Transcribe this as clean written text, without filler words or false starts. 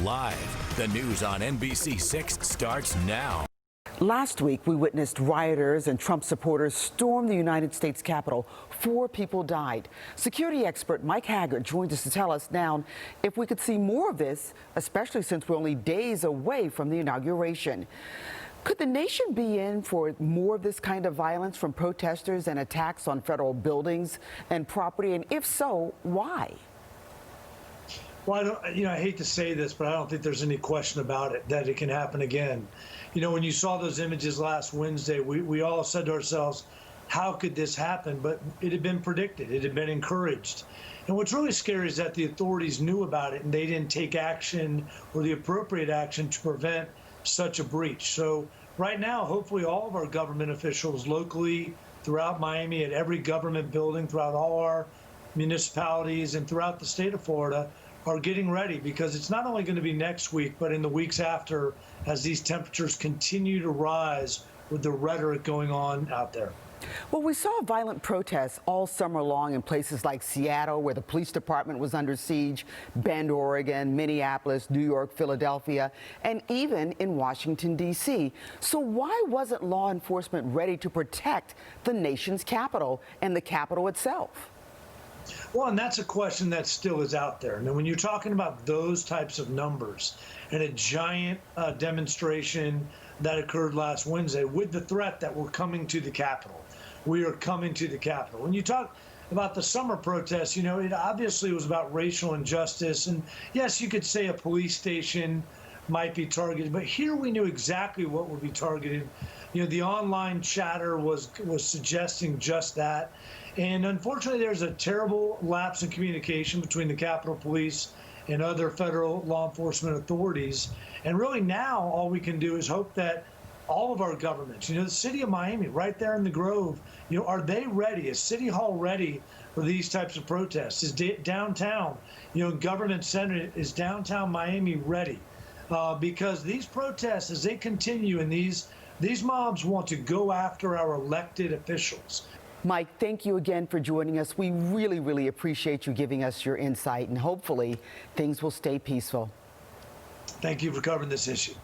Live, the news on NBC6 starts now. Last week, we witnessed rioters and Trump supporters storm the United States Capitol. 4 people died. Security expert Mike Haggard joined us to tell us now if we could see more of this, especially since we're only days away from the inauguration. Could the nation be in for more of this kind of violence from protesters and attacks on federal buildings and property? And if so, why? Well, I hate to say this, but I don't think there's any question about it, that it can happen again. When you saw those images last Wednesday, we all said to ourselves, how could this happen? But it had been predicted. It had been encouraged. And what's really scary is that the authorities knew about it and they didn't take action or the appropriate action to prevent such a breach. So right now, hopefully all of our government officials locally, throughout Miami, at every government building, throughout all our municipalities and throughout the state of Florida, are getting ready, because it's not only going to be next week, but in the weeks after, as these temperatures continue to rise with the rhetoric going on out there. Well, we saw violent protests all summer long in places like Seattle, where the police department was under siege, Bend, Oregon, Minneapolis, New York, Philadelphia, and even in Washington, D.C. So why wasn't law enforcement ready to protect the nation's capital and the Capitol itself? Well, and that's a question that still is out there. Now, when you're talking about those types of numbers and a giant demonstration that occurred last Wednesday with the threat that we're coming to the Capitol, we are coming to the Capitol. When you talk about the summer protests, it obviously was about racial injustice. And yes, you could say a police station might be targeted, but here we knew exactly what would be targeted. The online chatter was suggesting just that. And unfortunately, there's a terrible lapse in communication between the Capitol Police and other federal law enforcement authorities. And really now, all we can do is hope that all of our governments, the city of Miami, right there in the Grove, are they ready? Is City Hall ready for these types of protests? Is downtown, Government Center, is downtown Miami ready? Because these protests, as they continue, and these mobs want to go after our elected officials. Mike, thank you again for joining us. We really, really appreciate you giving us your insight, and hopefully things will stay peaceful. Thank you for covering this issue.